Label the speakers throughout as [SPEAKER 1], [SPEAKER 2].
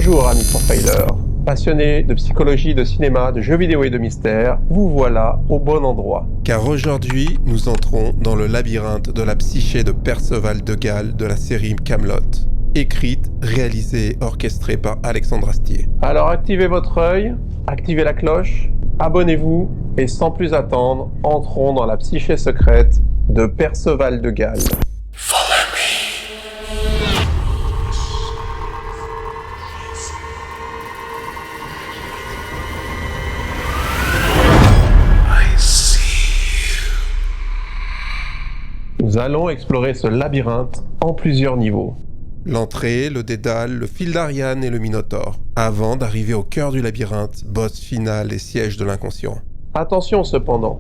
[SPEAKER 1] Bonjour amis profilers, passionnés de psychologie, de cinéma, de jeux vidéo et de mystère, vous voilà au bon endroit.
[SPEAKER 2] Car aujourd'hui, nous entrons dans le labyrinthe de la psyché de Perceval de Galles de la série Kaamelott, écrite, réalisée et orchestrée par Alexandre Astier.
[SPEAKER 1] Alors activez votre œil, activez la cloche, abonnez-vous et sans plus attendre, entrons dans la psyché secrète de Perceval de Galles. Nous allons explorer ce labyrinthe en plusieurs niveaux.
[SPEAKER 2] L'entrée, le dédale, le fil d'Ariane et le Minotaure, avant d'arriver au cœur du labyrinthe, boss final et siège de l'inconscient.
[SPEAKER 1] Attention cependant,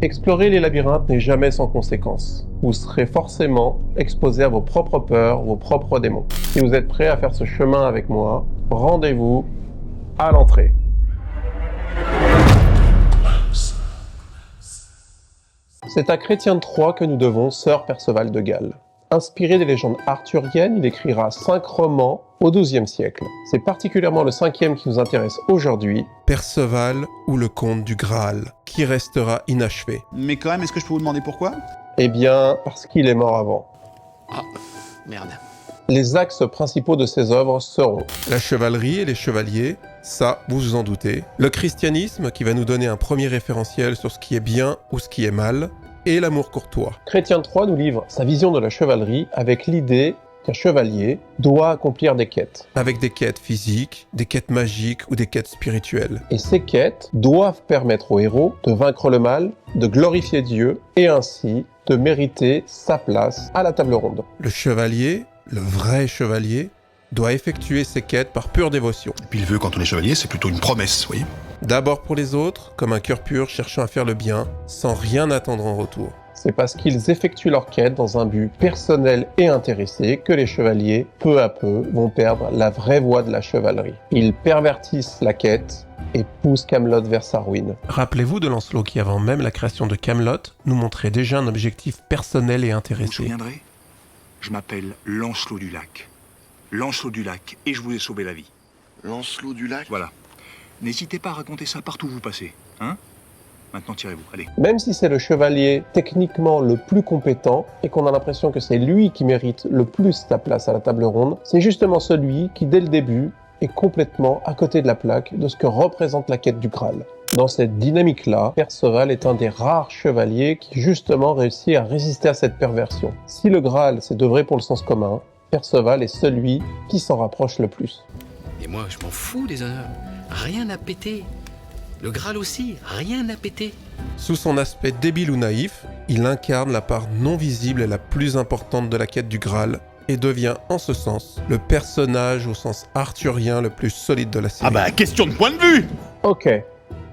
[SPEAKER 1] explorer les labyrinthes n'est jamais sans conséquences. Vous serez forcément exposé à vos propres peurs, vos propres démons. Si vous êtes prêt à faire ce chemin avec moi, rendez-vous à l'entrée. C'est à Chrétien de Troyes que nous devons Sir Perceval de Galles. Inspiré des légendes arthuriennes, il écrira 5 romans au XIIe siècle. C'est particulièrement le 5e qui nous intéresse aujourd'hui.
[SPEAKER 2] Perceval ou le conte du Graal, qui restera inachevé.
[SPEAKER 3] Mais quand même, est-ce que je peux vous demander pourquoi ?
[SPEAKER 1] Eh bien, parce qu'il est mort avant.
[SPEAKER 4] Ah, merde.
[SPEAKER 1] Les axes principaux de ses œuvres seront
[SPEAKER 2] La chevalerie et les chevaliers, ça, vous vous en doutez. Le christianisme, qui va nous donner un premier référentiel sur ce qui est bien ou ce qui est mal. Et l'amour courtois.
[SPEAKER 1] Chrétien de Troyes nous livre sa vision de la chevalerie avec l'idée qu'un chevalier doit accomplir des quêtes.
[SPEAKER 2] Avec des quêtes physiques, des quêtes magiques ou des quêtes spirituelles.
[SPEAKER 1] Et ces quêtes doivent permettre au héros de vaincre le mal, de glorifier Dieu et ainsi de mériter sa place à la table ronde.
[SPEAKER 2] Le chevalier, le vrai chevalier, doit effectuer ses quêtes par pure dévotion.
[SPEAKER 5] Et puis le vœu, quand on est chevalier, c'est plutôt une promesse, vous voyez.
[SPEAKER 2] D'abord pour les autres, comme un cœur pur cherchant à faire le bien, sans rien attendre en retour.
[SPEAKER 1] C'est parce qu'ils effectuent leur quête dans un but personnel et intéressé que les chevaliers, peu à peu, vont perdre la vraie voie de la chevalerie. Ils pervertissent la quête et poussent Kaamelott vers sa ruine.
[SPEAKER 2] Rappelez-vous de Lancelot qui, avant même la création de Kaamelott, nous montrait déjà un objectif personnel et
[SPEAKER 6] Vous vous
[SPEAKER 2] intéressé.
[SPEAKER 6] souviendrez ? Je m'appelle Lancelot du Lac. Lancelot du Lac, et je vous ai sauvé la vie.
[SPEAKER 5] Lancelot du Lac.
[SPEAKER 6] Voilà. N'hésitez pas à raconter ça partout où vous passez, hein ? Maintenant, tirez-vous, allez.
[SPEAKER 1] Même si c'est le chevalier techniquement le plus compétent et qu'on a l'impression que c'est lui qui mérite le plus sa place à la table ronde, c'est justement celui qui, dès le début, est complètement à côté de la plaque de ce que représente la quête du Graal. Dans cette dynamique-là, Perceval est un des rares chevaliers qui justement réussit à résister à cette perversion. Si le Graal c'est d'œuvrer pour le sens commun, Perceval est celui qui s'en rapproche le plus.
[SPEAKER 4] Et moi, je m'en fous des honneurs. Rien n'a pété. Le Graal aussi, rien n'a pété.
[SPEAKER 2] Sous son aspect débile ou naïf, il incarne la part non visible et la plus importante de la quête du Graal et devient, en ce sens, le personnage au sens arthurien le plus solide de la série.
[SPEAKER 3] Ah bah, question de point de vue !
[SPEAKER 1] Ok,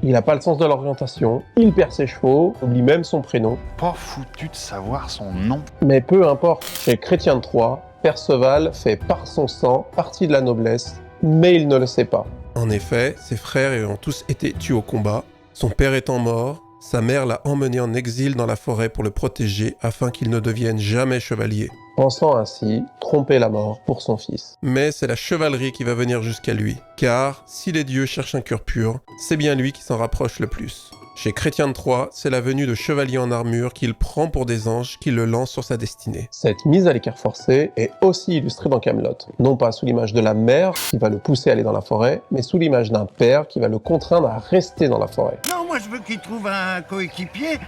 [SPEAKER 1] il n'a pas le sens de l'orientation, il perd ses chevaux, oublie même son prénom,
[SPEAKER 5] Pas foutu de savoir son nom.
[SPEAKER 1] mais peu importe, chez Chrétien de Troyes, Perceval fait par son sang partie de la noblesse, mais il ne le sait pas.
[SPEAKER 2] En effet, ses frères ayant tous été tués au combat, son père étant mort, sa mère l'a emmené en exil dans la forêt pour le protéger afin qu'il ne devienne jamais chevalier.
[SPEAKER 1] Pensant ainsi tromper la mort pour son fils.
[SPEAKER 2] Mais c'est la chevalerie qui va venir jusqu'à lui, car si les dieux cherchent un cœur pur, c'est bien lui qui s'en rapproche le plus. Chez Chrétien de Troyes, c'est la venue de chevaliers en armure qu'il prend pour des anges qui le lancent sur sa destinée.
[SPEAKER 1] Cette mise à l'écart forcée est aussi illustrée dans Kaamelott, non pas sous l'image de la mère qui va le pousser à aller dans la forêt, mais sous l'image d'un père qui va le contraindre à rester dans la forêt.
[SPEAKER 7] Non, moi je veux qu'il trouve un coéquipier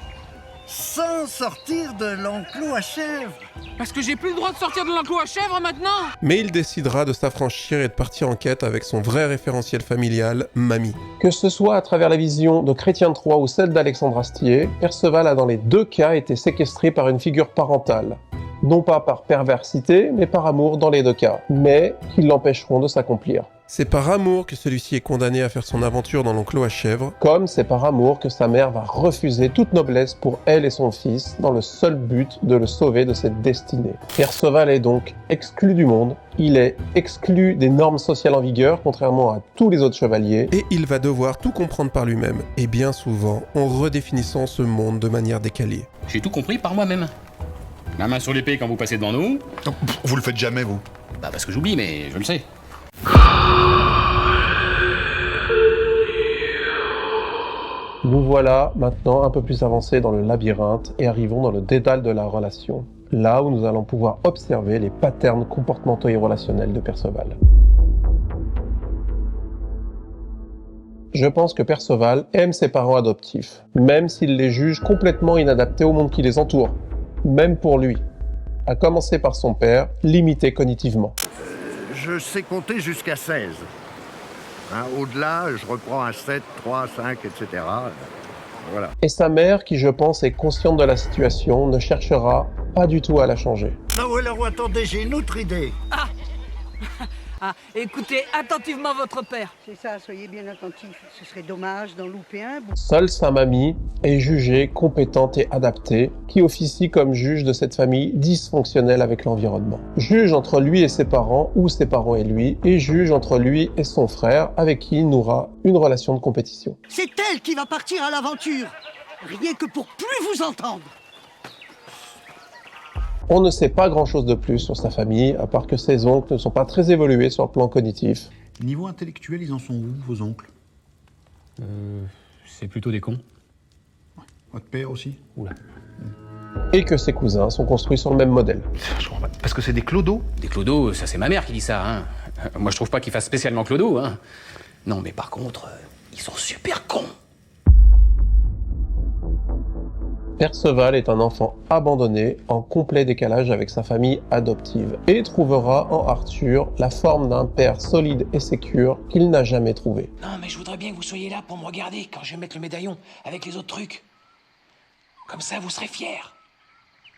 [SPEAKER 7] sans sortir de l'enclos à chèvres.
[SPEAKER 8] Parce que j'ai plus le droit de sortir de l'enclos à chèvres maintenant.
[SPEAKER 2] Mais il décidera de s'affranchir et de partir en quête avec son vrai référentiel familial, Mamie.
[SPEAKER 1] Que ce soit à travers la vision de Chrétien de Troyes ou celle d'Alexandre Astier, Perceval a dans les deux cas été séquestré par une figure parentale. Non pas par perversité, mais par amour dans les deux cas, mais qui l'empêcheront de s'accomplir.
[SPEAKER 2] C'est par amour que celui-ci est condamné à faire son aventure dans l'enclos à chèvres,
[SPEAKER 1] Comme c'est par amour que sa mère va refuser toute noblesse pour elle et son fils, dans le seul but de le sauver de cette destinée. Perceval est donc exclu du monde, il est exclu des normes sociales en vigueur, contrairement à tous les autres chevaliers,
[SPEAKER 2] et il va devoir tout comprendre par lui-même, et bien souvent en redéfinissant ce monde de manière décalée.
[SPEAKER 4] J'ai tout compris par moi-même. La main sur l'épée quand vous passez devant nous.
[SPEAKER 5] Vous le faites jamais, vous.
[SPEAKER 4] Bah parce que j'oublie, mais je le sais.
[SPEAKER 1] Nous voilà maintenant un peu plus avancés dans le labyrinthe et arrivons dans le dédale de la relation, là où nous allons pouvoir observer les patterns comportementaux et relationnels de Perceval. Je pense que Perceval aime ses parents adoptifs, même s'il les juge complètement inadaptés au monde qui les entoure, même pour lui, à commencer par son père, limité cognitivement.
[SPEAKER 7] Je sais compter jusqu'à 16. Hein, au-delà, je reprends un 7, 3, 5, etc. Voilà.
[SPEAKER 1] Et sa mère, qui je pense est consciente de la situation, ne cherchera pas du tout à la changer.
[SPEAKER 7] Ah ouais, alors attendez, j'ai une autre idée.
[SPEAKER 9] Écoutez attentivement votre père.
[SPEAKER 10] C'est ça, soyez bien attentifs. Ce serait dommage d'en louper un.
[SPEAKER 1] Seule sa mamie est jugée compétente et adaptée, qui officie comme juge de cette famille dysfonctionnelle avec l'environnement. Juge entre lui et ses parents, ou ses parents et lui, et juge entre lui et son frère, avec qui il nourra une relation de compétition.
[SPEAKER 10] C'est elle qui va partir à l'aventure. Rien que pour plus vous entendre.
[SPEAKER 1] On ne sait pas grand-chose de plus sur sa famille, à part que ses oncles ne sont pas très évolués sur le plan cognitif.
[SPEAKER 3] Niveau intellectuel, ils en sont où, vos oncles?
[SPEAKER 4] C'est plutôt des cons.
[SPEAKER 3] Votre père aussi?
[SPEAKER 4] Oula.
[SPEAKER 1] Et que ses cousins sont construits sur le même modèle.
[SPEAKER 5] Je comprends pas. Parce que c'est des clodos?
[SPEAKER 4] Des clodos, ça c'est ma mère qui dit ça, hein. Moi je trouve pas qu'ils fassent spécialement clodo, hein. Non mais par contre, ils sont super cons.
[SPEAKER 1] Perceval est un enfant abandonné, en complet décalage avec sa famille adoptive, et trouvera en Arthur la forme d'un père solide et sécure qu'il n'a jamais trouvé.
[SPEAKER 8] Non, mais je voudrais bien que vous soyez là pour me regarder quand je vais mettre le médaillon avec les autres trucs. Comme ça, vous serez fiers.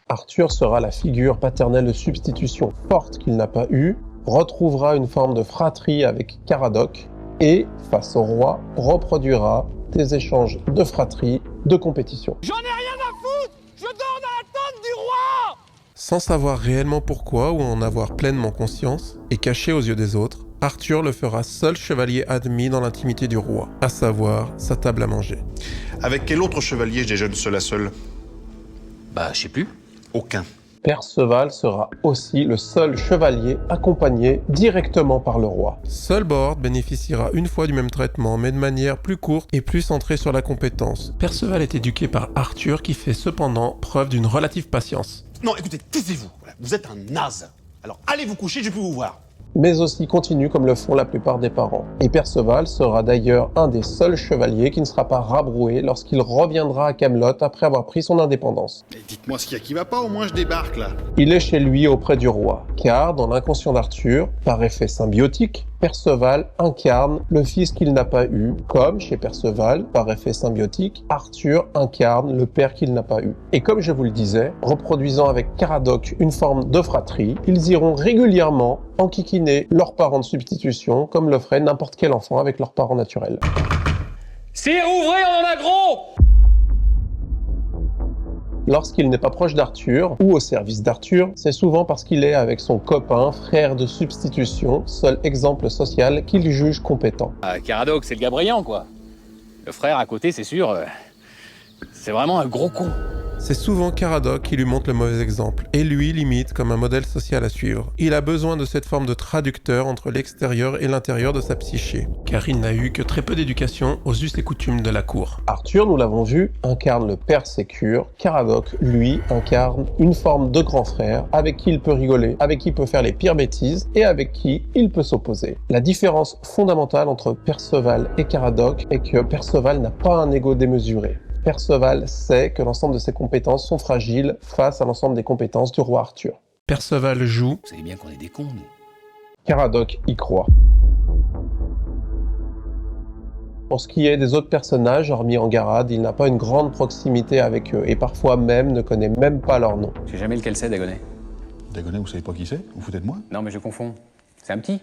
[SPEAKER 1] Arthur sera la figure paternelle de substitution forte qu'il n'a pas eue, retrouvera une forme de fratrie avec Caradoc, et, face au roi, reproduira des échanges de fratrie, de compétition.
[SPEAKER 8] J'en ai rien à foutre. Je dors dans la tente du roi.
[SPEAKER 2] Sans savoir réellement pourquoi ou en avoir pleinement conscience, et caché aux yeux des autres, Arthur le fera seul chevalier admis dans l'intimité du roi, à savoir sa table à manger.
[SPEAKER 5] Avec quel autre chevalier je déjeune seul à seul?
[SPEAKER 4] Bah je sais plus.
[SPEAKER 5] Aucun.
[SPEAKER 1] Perceval sera aussi le seul chevalier accompagné directement par le roi.
[SPEAKER 2] Seul Bord bénéficiera une fois du même traitement, mais de manière plus courte et plus centrée sur la compétence. Perceval est éduqué par Arthur qui fait cependant preuve d'une relative patience.
[SPEAKER 3] Non, écoutez, taisez-vous. Voilà, vous êtes un naze. Alors allez vous coucher, je vais plus vous voir.
[SPEAKER 1] Mais aussi continue comme le font la plupart des parents. Et Perceval sera d'ailleurs un des seuls chevaliers qui ne sera pas rabroué lorsqu'il reviendra à Camelot après avoir pris son indépendance.
[SPEAKER 5] Mais dites-moi ce qu'il y a qui va pas, au moins je débarque là.
[SPEAKER 1] Il est chez lui auprès du roi, car dans l'inconscient d'Arthur, par effet symbiotique, Perceval incarne le fils qu'il n'a pas eu, comme chez Perceval, par effet symbiotique, Arthur incarne le père qu'il n'a pas eu. Et comme je vous le disais, reproduisant avec Caradoc une forme de fratrie, ils iront régulièrement enquiquiner leurs parents de substitution, comme le ferait n'importe quel enfant avec leurs parents naturels.
[SPEAKER 8] C'est ouvré, on en a gros.
[SPEAKER 1] Lorsqu'il n'est pas proche d'Arthur, ou au service d'Arthur, c'est souvent parce qu'il est avec son copain, frère de substitution, seul exemple social qu'il juge compétent.
[SPEAKER 4] Caradoc, c'est le gars brillant, quoi. Le frère à côté, c'est sûr, c'est vraiment un gros con.
[SPEAKER 2] C'est souvent Caradoc qui lui montre le mauvais exemple, et lui l'imite comme un modèle social à suivre. Il a besoin de cette forme de traducteur entre l'extérieur et l'intérieur de sa psyché, car il n'a eu que très peu d'éducation aux us et coutumes de la cour.
[SPEAKER 1] Arthur, nous l'avons vu, incarne le père sécure. Caradoc, lui, incarne une forme de grand frère avec qui il peut rigoler, avec qui il peut faire les pires bêtises et avec qui il peut s'opposer. La différence fondamentale entre Perceval et Caradoc est que Perceval n'a pas un ego démesuré. Perceval sait que l'ensemble de ses compétences sont fragiles face à l'ensemble des compétences du roi Arthur.
[SPEAKER 2] Perceval joue.
[SPEAKER 4] Vous savez bien qu'on est des cons, nous.
[SPEAKER 1] Caradoc y croit. Pour ce qui est des autres personnages, hormis Angarade, il n'a pas une grande proximité avec eux et parfois même ne connaît même pas leur nom.
[SPEAKER 4] Je sais jamais lequel c'est, Dagonet.
[SPEAKER 3] Dagonet, vous savez pas qui c'est? Vous foutez de moi?
[SPEAKER 4] Non mais je confonds. C'est un petit.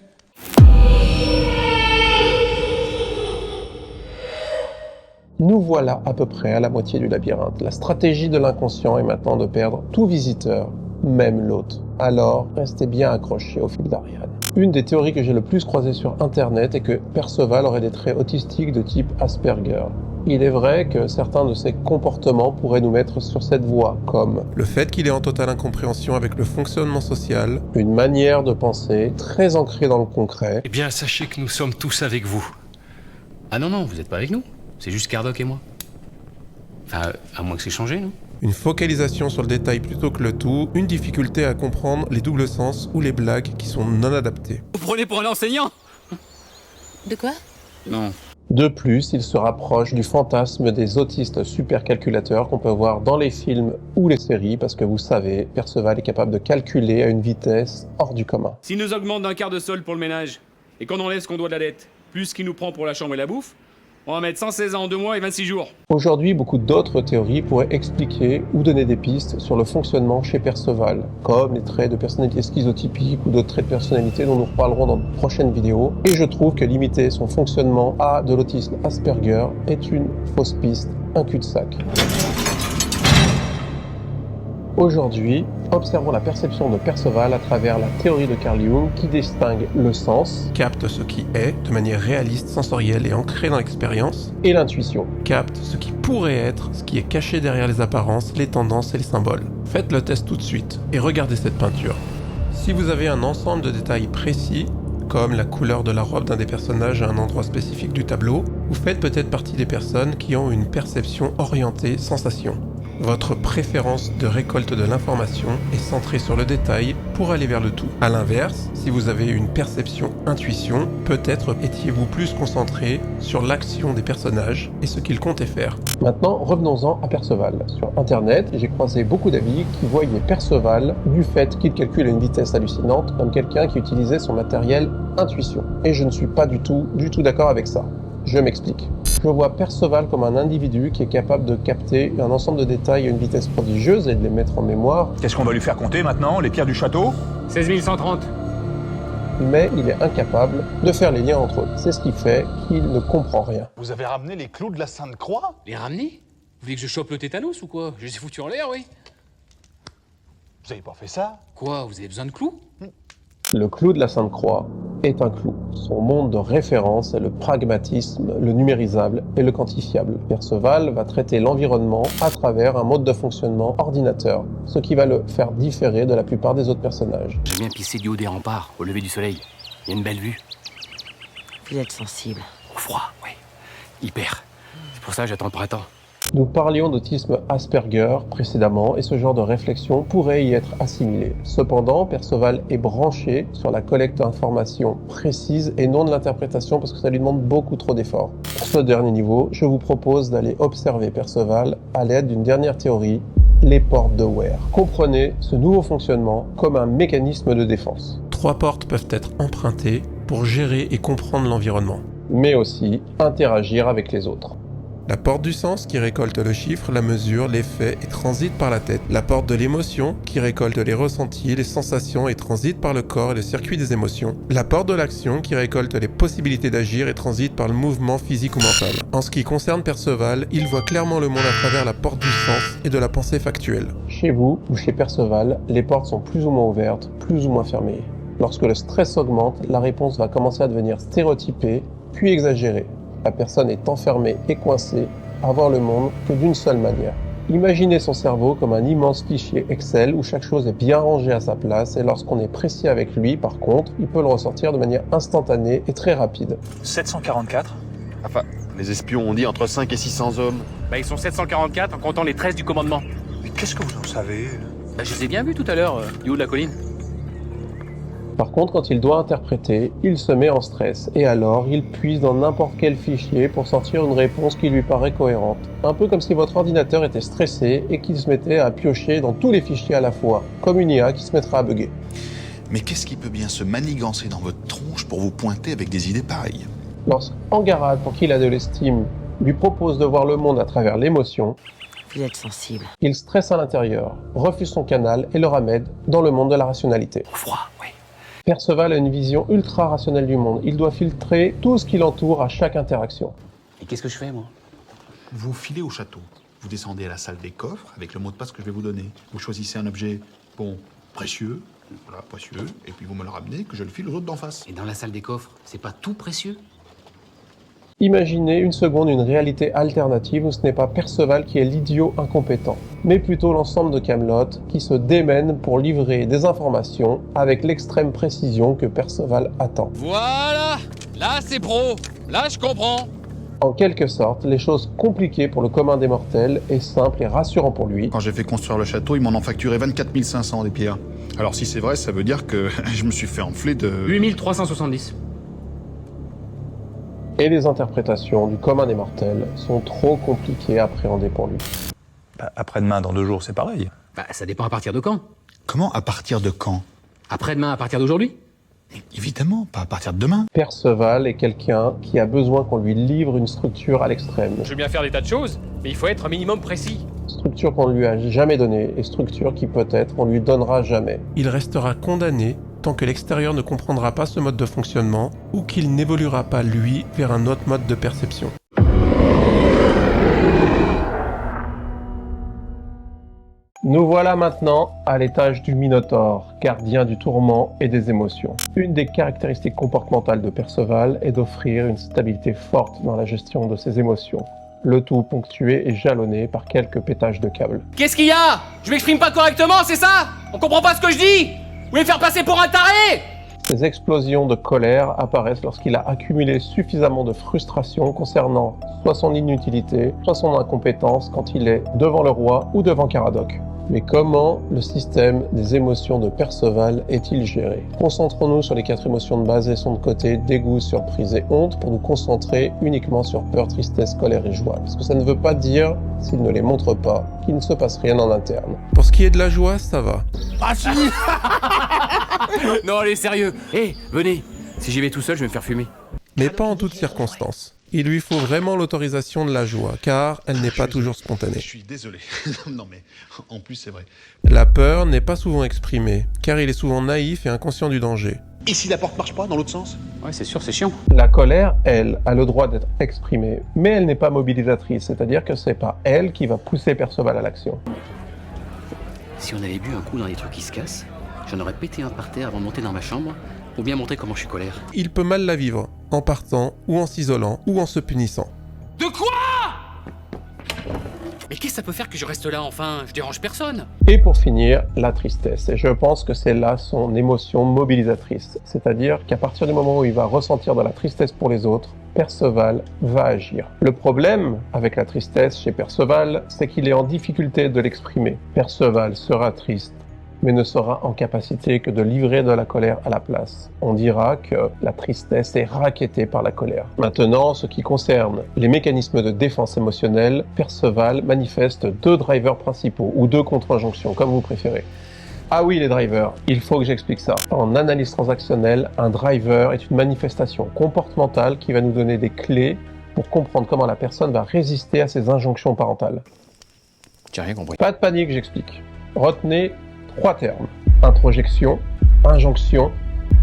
[SPEAKER 1] Nous voilà à peu près à la moitié du labyrinthe. La stratégie de l'inconscient est maintenant de perdre tout visiteur, même l'hôte. Alors, restez bien accrochés au fil d'Ariane. Une des théories que j'ai le plus croisées sur internet est que Perceval aurait des traits autistiques de type Asperger. Il est vrai que certains de ses comportements pourraient nous mettre sur cette voie, comme
[SPEAKER 2] Le fait qu'il est en totale incompréhension avec le fonctionnement social,
[SPEAKER 1] une manière de penser très ancrée dans le concret,
[SPEAKER 11] Eh bien, sachez que nous sommes tous avec vous.
[SPEAKER 4] Ah non, non, vous êtes pas avec nous. C'est juste Caradoc et moi. Enfin, à moins que c'est changé, non?
[SPEAKER 2] Une focalisation sur le détail plutôt que le tout, une difficulté à comprendre les doubles sens ou les blagues qui sont non adaptées.
[SPEAKER 4] Vous prenez pour un enseignant?
[SPEAKER 11] De quoi?
[SPEAKER 4] Non.
[SPEAKER 1] De plus, il se rapproche du fantasme des autistes supercalculateurs qu'on peut voir dans les films ou les séries, parce que vous savez, Perceval est capable de calculer à une vitesse hors du commun.
[SPEAKER 12] S'il nous augmente d'un quart de solde pour le ménage, et qu'on enlève ce qu'on doit de la dette, plus ce qu'il nous prend pour la chambre et la bouffe, on va mettre 116 ans en 2 mois et 26 jours.
[SPEAKER 1] Aujourd'hui, beaucoup d'autres théories pourraient expliquer ou donner des pistes sur le fonctionnement chez Perceval, comme les traits de personnalité schizotypique ou d'autres traits de personnalité dont nous reparlerons dans de prochaines vidéos. Et je trouve que limiter son fonctionnement à de l'autisme Asperger est une fausse piste, un cul-de-sac. Aujourd'hui, observons la perception de Perceval à travers la théorie de Carl Jung qui distingue le sens,
[SPEAKER 2] Capte ce qui est, de manière réaliste, sensorielle et ancrée dans l'expérience.
[SPEAKER 1] et l'intuition.
[SPEAKER 2] Capte ce qui pourrait être, ce qui est caché derrière les apparences, les tendances et les symboles. Faites le test tout de suite et regardez cette peinture. Si vous avez un ensemble de détails précis, comme la couleur de la robe d'un des personnages à un endroit spécifique du tableau, vous faites peut-être partie des personnes qui ont une perception orientée sensation. Votre préférence de récolte de l'information est centrée sur le détail pour aller vers le tout. A l'inverse, si vous avez une perception intuition, peut-être étiez-vous plus concentré sur l'action des personnages et ce qu'ils comptaient faire.
[SPEAKER 1] Maintenant, revenons-en à Perceval. Sur internet, j'ai croisé beaucoup d'avis qui voyaient Perceval, du fait qu'il calcule à une vitesse hallucinante, comme quelqu'un qui utilisait son matériel intuition. Et je ne suis pas du tout d'accord avec ça. Je m'explique. Je vois Perceval comme un individu qui est capable de capter un ensemble de détails à une vitesse prodigieuse et de les mettre en mémoire.
[SPEAKER 6] Qu'est-ce qu'on va lui faire compter maintenant? Les pierres du château?
[SPEAKER 12] 16 130.
[SPEAKER 1] Mais il est incapable de faire les liens entre eux. C'est ce qui fait qu'il ne comprend rien.
[SPEAKER 5] Vous avez ramené les clous de la Sainte-Croix?
[SPEAKER 4] Les ramener? Vous voulez que je chope le tétanos ou quoi? Je les ai foutus en l'air, oui.
[SPEAKER 5] Vous avez pas fait ça?
[SPEAKER 4] Quoi? Vous avez besoin de clous?
[SPEAKER 1] Le clou de la Sainte-Croix est un clou. Son monde de référence est le pragmatisme, le numérisable et le quantifiable. Perceval va traiter l'environnement à travers un mode de fonctionnement ordinateur, ce qui va le faire différer de la plupart des autres personnages.
[SPEAKER 4] J'aime bien pisser du haut des remparts, au lever du soleil. Il y a une belle vue.
[SPEAKER 11] Vous êtes sensible.
[SPEAKER 4] Au froid, oui. Hyper. C'est pour ça que j'attends le printemps.
[SPEAKER 1] Nous parlions d'autisme Asperger précédemment et ce genre de réflexion pourrait y être assimilé. Cependant, Perceval est branché sur la collecte d'informations précises et non de l'interprétation parce que ça lui demande beaucoup trop d'efforts. Pour ce dernier niveau, je vous propose d'aller observer Perceval à l'aide d'une dernière théorie, les portes de Ware. Comprenez ce nouveau fonctionnement comme un mécanisme de défense.
[SPEAKER 2] 3 portes peuvent être empruntées pour gérer et comprendre l'environnement.
[SPEAKER 1] Mais aussi interagir avec les autres.
[SPEAKER 2] La porte du sens qui récolte le chiffre, la mesure, les faits et transite par la tête. La porte de l'émotion qui récolte les ressentis, les sensations et transite par le corps et le circuit des émotions. La porte de l'action qui récolte les possibilités d'agir et transite par le mouvement physique ou mental. En ce qui concerne Perceval, il voit clairement le monde à travers la porte du sens et de la pensée factuelle.
[SPEAKER 1] Chez vous ou chez Perceval, les portes sont plus ou moins ouvertes, plus ou moins fermées. Lorsque le stress augmente, la réponse va commencer à devenir stéréotypée, puis exagérée. La personne est enfermée et coincée à voir le monde que d'une seule manière. Imaginez son cerveau comme un immense fichier Excel où chaque chose est bien rangée à sa place et lorsqu'on est précis avec lui, par contre, il peut le ressortir de manière instantanée et très rapide.
[SPEAKER 6] 744?
[SPEAKER 3] Enfin, les espions ont dit entre 5 et 600 hommes.
[SPEAKER 12] Bah, ils sont 744 en comptant les 13 du commandement.
[SPEAKER 6] Mais qu'est-ce que vous en savez?
[SPEAKER 4] Bah, je les ai bien vus tout à l'heure, du haut de la colline.
[SPEAKER 1] Par contre, quand il doit interpréter, il se met en stress et alors il puise dans n'importe quel fichier pour sortir une réponse qui lui paraît cohérente. Un peu comme si votre ordinateur était stressé et qu'il se mettait à piocher dans tous les fichiers à la fois, comme une IA qui se mettra à bugger.
[SPEAKER 5] Mais qu'est-ce qui peut bien se manigancer dans votre tronche pour vous pointer avec des idées pareilles?
[SPEAKER 1] Lorsqu'Angarad, pour qui il a de l'estime, lui propose de voir le monde à travers l'émotion,
[SPEAKER 11] Vous êtes sensible.
[SPEAKER 1] il stresse à l'intérieur, refuse son canal et le ramène dans le monde de la rationalité.
[SPEAKER 4] Au froid, oui.
[SPEAKER 1] Perceval a une vision ultra rationnelle du monde. Il doit filtrer tout ce qui l'entoure à chaque interaction.
[SPEAKER 4] Et qu'est-ce que je fais, moi?
[SPEAKER 5] Vous filez au château. Vous descendez à la salle des coffres avec le mot de passe que je vais vous donner. Vous choisissez un objet, bon, précieux, voilà, précieux, et puis vous me le ramenez, que je le file aux autres d'en face.
[SPEAKER 4] Et dans la salle des coffres, c'est pas tout précieux?
[SPEAKER 1] Imaginez une seconde une réalité alternative où ce n'est pas Perceval qui est l'idiot incompétent, mais plutôt l'ensemble de Camelot qui se démène pour livrer des informations avec l'extrême précision que Perceval attend.
[SPEAKER 12] Voilà! Là, c'est pro! Là, je comprends!
[SPEAKER 1] En quelque sorte, les choses compliquées pour le commun des mortels est simple et rassurant pour lui.
[SPEAKER 5] Quand j'ai fait construire le château, ils m'en ont facturé 24 500 des pierres. Alors si c'est vrai, ça veut dire que je me suis fait enfler de...
[SPEAKER 4] 8370.
[SPEAKER 1] Et les interprétations du commun des mortels sont trop compliquées à appréhender pour lui.
[SPEAKER 13] Bah, après-demain, dans 2 jours, c'est pareil.
[SPEAKER 4] Bah, ça dépend à partir de quand.
[SPEAKER 5] Comment à partir de quand?
[SPEAKER 4] Après-demain, à partir d'aujourd'hui.
[SPEAKER 5] Évidemment, pas à partir de demain.
[SPEAKER 1] Perceval est quelqu'un qui a besoin qu'on lui livre une structure à l'extrême.
[SPEAKER 8] Je veux bien faire des tas de choses, mais il faut être un minimum précis.
[SPEAKER 1] Structure qu'on ne lui a jamais donnée et structure qui peut-être on lui donnera jamais.
[SPEAKER 2] Il restera condamné tant que l'extérieur ne comprendra pas ce mode de fonctionnement ou qu'il n'évoluera pas, lui, vers un autre mode de perception.
[SPEAKER 1] Nous voilà maintenant à l'étage du Minotaure, gardien du tourment et des émotions. Une des caractéristiques comportementales de Perceval est d'offrir une stabilité forte dans la gestion de ses émotions. Le tout ponctué et jalonné par quelques pétages de câbles.
[SPEAKER 8] Qu'est-ce qu'il y a? Je m'exprime pas correctement, c'est ça? On comprend pas ce que je dis? Vous voulez me faire passer pour un taré?
[SPEAKER 1] Ces explosions de colère apparaissent lorsqu'il a accumulé suffisamment de frustration concernant soit son inutilité, soit son incompétence quand il est devant le roi ou devant Caradoc. Mais comment le système des émotions de Perceval est-il géré? Concentrons-nous sur les 4 émotions de base, laissons de côté dégoût, surprise et honte pour nous concentrer uniquement sur peur, tristesse, colère et joie. Parce que ça ne veut pas dire, s'il ne les montre pas, qu'il ne se passe rien en interne.
[SPEAKER 2] Pour ce qui est de la joie, ça va.
[SPEAKER 4] Ah si. Non, allez, sérieux. Hé, venez. Si j'y vais tout seul, je vais me faire fumer.
[SPEAKER 2] Mais pas en toutes circonstances. Il lui faut vraiment l'autorisation de la joie, car elle n'est pas toujours spontanée.
[SPEAKER 5] Je suis désolé. Non mais, en plus c'est vrai.
[SPEAKER 2] La peur n'est pas souvent exprimée, car il est souvent naïf et inconscient du danger.
[SPEAKER 3] Et si la porte marche pas dans l'autre sens?
[SPEAKER 4] Ouais, c'est sûr, c'est chiant.
[SPEAKER 1] La colère, elle, a le droit d'être exprimée, mais elle n'est pas mobilisatrice, c'est-à-dire que c'est pas elle qui va pousser Perceval à l'action.
[SPEAKER 4] Si on avait bu un coup dans les trucs qui se cassent, j'en aurais pété un par terre avant de monter dans ma chambre, pour bien montrer comment je suis colère.
[SPEAKER 2] Il peut mal la vivre, en partant, ou en s'isolant, ou en se punissant.
[SPEAKER 8] De quoi? Mais qu'est-ce que ça peut faire que je reste là, enfin? Je dérange personne.
[SPEAKER 1] Et pour finir, la tristesse. Et je pense que c'est là son émotion mobilisatrice. C'est-à-dire qu'à partir du moment où il va ressentir de la tristesse pour les autres, Perceval va agir. Le problème avec la tristesse chez Perceval, c'est qu'il est en difficulté de l'exprimer. Perceval sera triste, mais ne sera en capacité que de livrer de la colère à la place. On dira que la tristesse est racketée par la colère. Maintenant, ce qui concerne les mécanismes de défense émotionnelle, Perceval manifeste 2 drivers principaux, ou 2 contre-injonctions, comme vous préférez. Ah oui, les drivers, il faut que j'explique ça. En analyse transactionnelle, un driver est une manifestation comportementale qui va nous donner des clés pour comprendre comment la personne va résister à ses injonctions parentales.
[SPEAKER 4] J'ai rien compris.
[SPEAKER 1] Pas de panique, j'explique. Retenez 3 termes. Introjection, injonction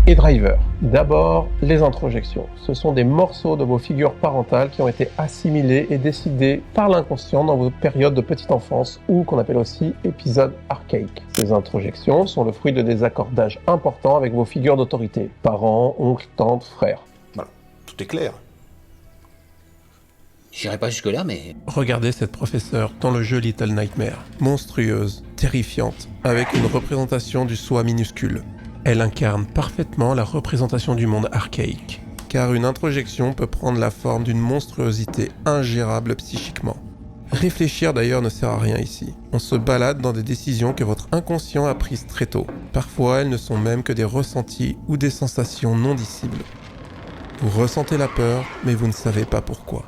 [SPEAKER 1] et driver. D'abord, les introjections. Ce sont des morceaux de vos figures parentales qui ont été assimilés et décidés par l'inconscient dans vos périodes de petite enfance ou qu'on appelle aussi épisodes archaïques. Ces introjections sont le fruit de désaccordages importants avec vos figures d'autorité. Parents, oncles, tantes, frères.
[SPEAKER 3] Voilà, tout est clair.
[SPEAKER 4] J'irai pas jusque-là, mais...
[SPEAKER 2] Regardez cette professeure dans le jeu Little Nightmare. Monstrueuse, terrifiante, avec une représentation du soi minuscule. Elle incarne parfaitement la représentation du monde archaïque, car une introjection peut prendre la forme d'une monstruosité ingérable psychiquement. Réfléchir d'ailleurs ne sert à rien ici. On se balade dans des décisions que votre inconscient a prises très tôt. Parfois, elles ne sont même que des ressentis ou des sensations non dissibles. Vous ressentez la peur, mais vous ne savez pas pourquoi.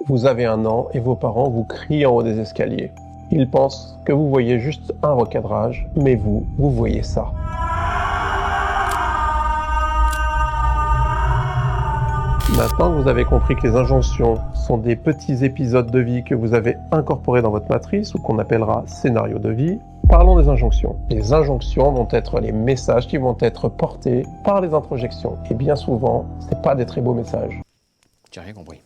[SPEAKER 1] Vous avez 1 an et vos parents vous crient en haut des escaliers. Ils pensent que vous voyez juste un recadrage, mais vous voyez ça. Maintenant que vous avez compris que les injonctions sont des petits épisodes de vie que vous avez incorporés dans votre matrice, ou qu'on appellera scénario de vie, parlons des injonctions. Les injonctions vont être les messages qui vont être portés par les introjections. Et bien souvent, c'est pas des très beaux messages.
[SPEAKER 4] J'ai rien compris.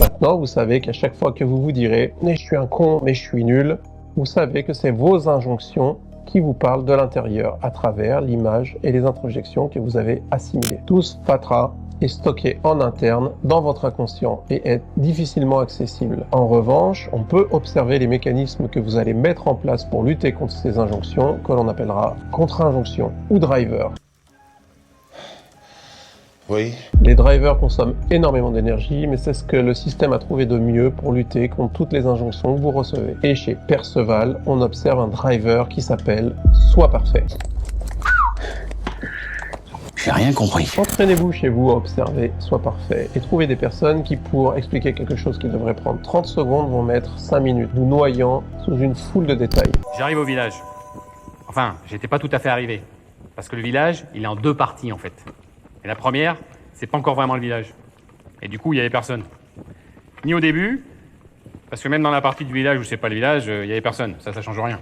[SPEAKER 1] Maintenant, vous savez qu'à chaque fois que vous vous direz « mais je suis un con, mais je suis nul », vous savez que c'est vos injonctions qui vous parlent de l'intérieur à travers l'image et les introjections que vous avez assimilées. Tout ce fatras est stocké en interne dans votre inconscient et est difficilement accessible. En revanche, on peut observer les mécanismes que vous allez mettre en place pour lutter contre ces injonctions que l'on appellera contre-injonctions ou driver.
[SPEAKER 3] Oui.
[SPEAKER 1] Les drivers consomment énormément d'énergie, mais c'est ce que le système a trouvé de mieux pour lutter contre toutes les injonctions que vous recevez. Et chez Perceval, on observe un driver qui s'appelle « Sois parfait ».
[SPEAKER 4] J'ai rien compris.
[SPEAKER 1] Entraînez-vous chez vous à observer « Sois parfait » et trouvez des personnes qui, pour expliquer quelque chose qui devrait prendre 30 secondes, vont mettre 5 minutes, nous noyant sous une foule de détails.
[SPEAKER 14] J'arrive au village. Enfin, j'étais pas tout à fait arrivé. Parce que le village, il est en 2 parties en fait. Et la première, c'est pas encore vraiment le village. Et du coup, il y avait personne. Ni au début, parce que même dans la partie du village où c'est pas le village, il y avait personne. Ça change rien.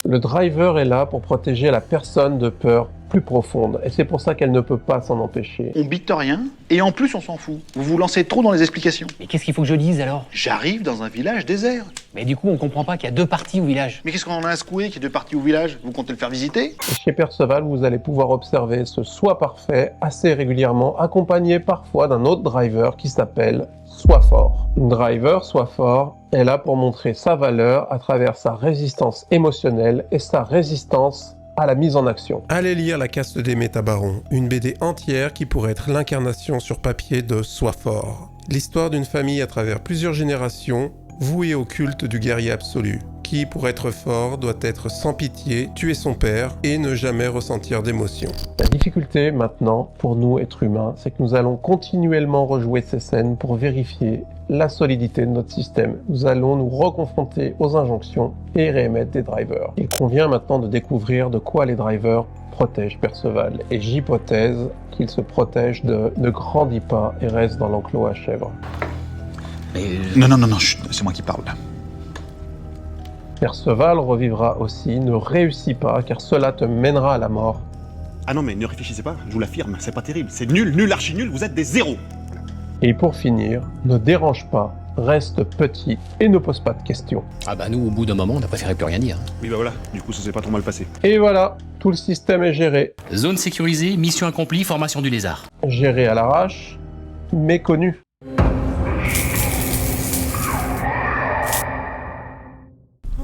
[SPEAKER 1] Le driver est là pour protéger la personne de peurs plus profondes, et c'est pour ça qu'elle ne peut pas s'en empêcher.
[SPEAKER 5] On bite rien, et en plus on s'en fout. Vous vous lancez trop dans les explications.
[SPEAKER 4] Mais qu'est-ce qu'il faut que je dise alors?
[SPEAKER 5] J'arrive dans un village désert.
[SPEAKER 4] Mais du coup, on comprend pas qu'il y a 2 parties au village.
[SPEAKER 5] Mais qu'est-ce qu'on en a à secouer qu'il y a 2 parties au village? Vous comptez le faire visiter?
[SPEAKER 1] Et chez Perceval, vous allez pouvoir observer ce Sois parfait assez régulièrement, accompagné parfois d'un autre driver qui s'appelle Sois fort. Driver Sois fort est là pour montrer sa valeur à travers sa résistance émotionnelle et sa résistance à la mise en action.
[SPEAKER 2] Allez lire La caste des métabarons, une BD entière qui pourrait être l'incarnation sur papier de Sois fort. L'histoire d'une famille à travers plusieurs générations, vouée au culte du guerrier absolu, qui, pour être fort, doit être sans pitié, tuer son père et ne jamais ressentir d'émotion.
[SPEAKER 1] La difficulté maintenant, pour nous êtres humains, c'est que nous allons continuellement rejouer ces scènes pour vérifier la solidité de notre système. Nous allons nous reconfronter aux injonctions et réémettre des drivers. Il convient maintenant de découvrir de quoi les drivers protègent Perceval, et j'hypothèse qu'il se protège de « ne grandis pas et reste dans l'enclos à chèvres ».
[SPEAKER 5] Non, chut, c'est moi qui parle.
[SPEAKER 1] Perceval revivra aussi « ne réussis pas car cela te mènera à la mort ».
[SPEAKER 3] Ah non, mais ne réfléchissez pas, je vous l'affirme, c'est pas terrible. C'est nul, archi nul, vous êtes des zéros.
[SPEAKER 1] Et pour finir, ne dérange pas, reste petit et ne pose pas de questions.
[SPEAKER 4] Ah bah nous, au bout d'un moment, on a préféré plus rien dire.
[SPEAKER 3] Oui bah voilà, du coup ça s'est pas trop mal passé.
[SPEAKER 1] Et voilà, tout le système est géré.
[SPEAKER 4] Zone sécurisée, mission accomplie, formation du lézard.
[SPEAKER 1] Géré à l'arrache, méconnu.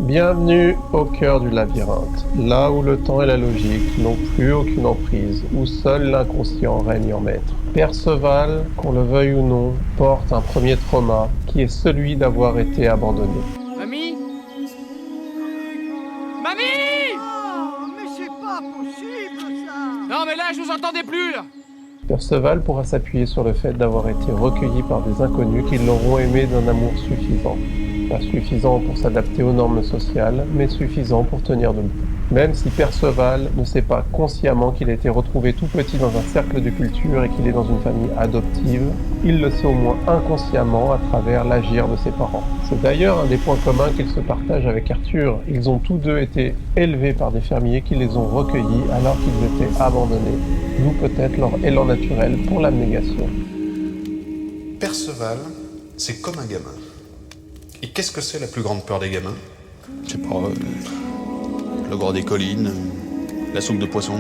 [SPEAKER 1] Bienvenue au cœur du labyrinthe, là où le temps et la logique n'ont plus aucune emprise, où seul l'inconscient règne en maître. Perceval, qu'on le veuille ou non, porte un premier trauma, qui est celui d'avoir été abandonné.
[SPEAKER 9] Mamie Mamie
[SPEAKER 10] Oh, mais c'est pas possible, ça!
[SPEAKER 9] Non mais là, je vous entendais plus, là.
[SPEAKER 1] Perceval pourra s'appuyer sur le fait d'avoir été recueilli par des inconnus qui l'auront aimé d'un amour suffisant. Pas suffisant pour s'adapter aux normes sociales, mais suffisant pour tenir debout. Même si Perceval ne sait pas consciemment qu'il a été retrouvé tout petit dans un cercle de culture et qu'il est dans une famille adoptive, il le sait au moins inconsciemment à travers l'agir de ses parents. C'est d'ailleurs un des points communs qu'ils se partagent avec Arthur. Ils ont tous deux été élevés par des fermiers qui les ont recueillis alors qu'ils étaient abandonnés, d'où peut-être leur élan naturel pour l'abnégation.
[SPEAKER 5] Perceval, c'est comme un gamin. Et qu'est-ce que c'est la plus grande peur des gamins?
[SPEAKER 3] Je sais pas, le gros des collines, la soupe de poisson.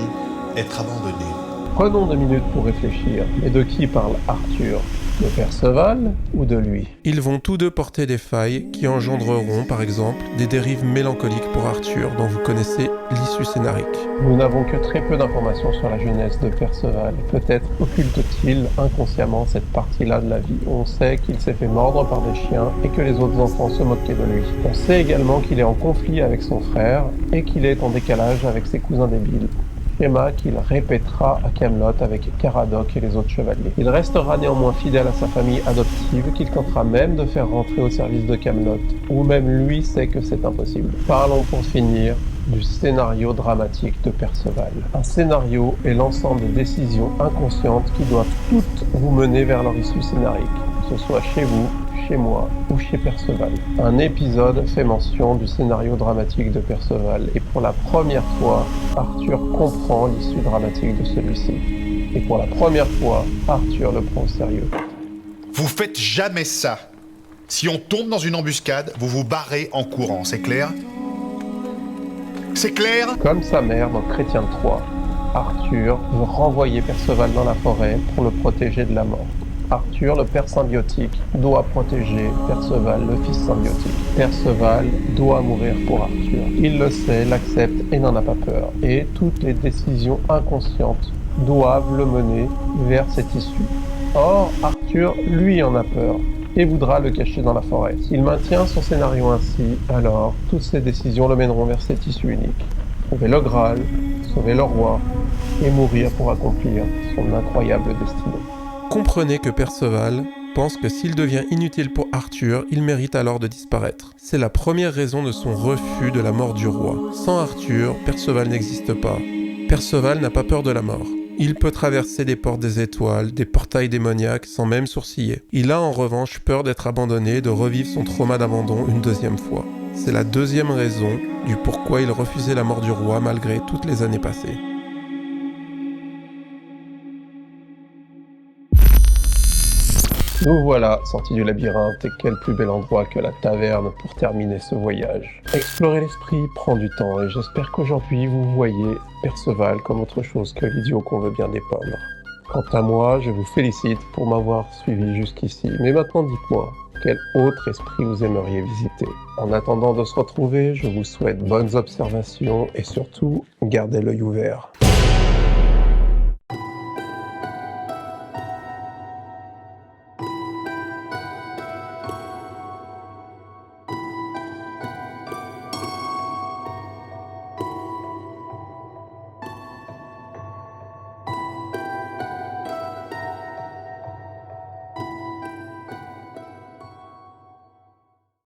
[SPEAKER 5] Être abandonné.
[SPEAKER 1] Prenons 2 minutes pour réfléchir. Et de qui parle Arthur? De Perceval ou de lui?
[SPEAKER 2] Ils vont tous deux porter des failles qui engendreront, par exemple, des dérives mélancoliques pour Arthur, dont vous connaissez l'issue scénarique.
[SPEAKER 1] Nous n'avons que très peu d'informations sur la jeunesse de Perceval. Peut-être occulte-t-il inconsciemment cette partie-là de la vie. On sait qu'il s'est fait mordre par des chiens et que les autres enfants se moquaient de lui. On sait également qu'il est en conflit avec son frère et qu'il est en décalage avec ses cousins débiles. Schéma qu'il répétera à Camelot avec Caradoc et les autres chevaliers. Il restera néanmoins fidèle à sa famille adoptive qu'il tentera même de faire rentrer au service de Camelot, où même lui sait que c'est impossible. Parlons pour finir du scénario dramatique de Perceval. Un scénario est l'ensemble de décisions inconscientes qui doivent toutes vous mener vers leur issue scénarique, que ce soit chez vous, chez moi ou chez Perceval. Un épisode fait mention du scénario dramatique de Perceval et pour la première fois, Arthur comprend l'issue dramatique de celui-ci. Et pour la première fois, Arthur le prend au sérieux.
[SPEAKER 5] Vous faites jamais ça. Si on tombe dans une embuscade, vous vous barrez en courant, c'est clair? C'est clair?
[SPEAKER 1] Comme sa mère dans Chrétien 3, Arthur veut renvoyer Perceval dans la forêt pour le protéger de la mort. Arthur, le père symbiotique, doit protéger Perceval, le fils symbiotique. Perceval doit mourir pour Arthur. Il le sait, l'accepte et n'en a pas peur. Et toutes les décisions inconscientes doivent le mener vers cette issue. Or, Arthur, lui, en a peur et voudra le cacher dans la forêt. S'il maintient son scénario ainsi, alors toutes ses décisions le mèneront vers cette issue unique. Trouver le Graal, sauver le roi et mourir pour accomplir son incroyable destinée.
[SPEAKER 2] Comprenez que Perceval pense que s'il devient inutile pour Arthur, il mérite alors de disparaître. C'est la première raison de son refus de la mort du roi. Sans Arthur, Perceval n'existe pas. Perceval n'a pas peur de la mort. Il peut traverser des portes des étoiles, des portails démoniaques sans même sourciller. Il a en revanche peur d'être abandonné et de revivre son trauma d'abandon une deuxième fois. C'est la deuxième raison du pourquoi il refusait la mort du roi malgré toutes les années passées.
[SPEAKER 1] Nous voilà sortis du labyrinthe et quel plus bel endroit que la taverne pour terminer ce voyage. Explorer l'esprit prend du temps et j'espère qu'aujourd'hui vous voyez Perceval comme autre chose que l'idiot qu'on veut bien dépeindre. Quant à moi, je vous félicite pour m'avoir suivi jusqu'ici, mais maintenant dites-moi, quel autre esprit vous aimeriez visiter? En attendant de se retrouver, je vous souhaite bonnes observations et surtout, gardez l'œil ouvert.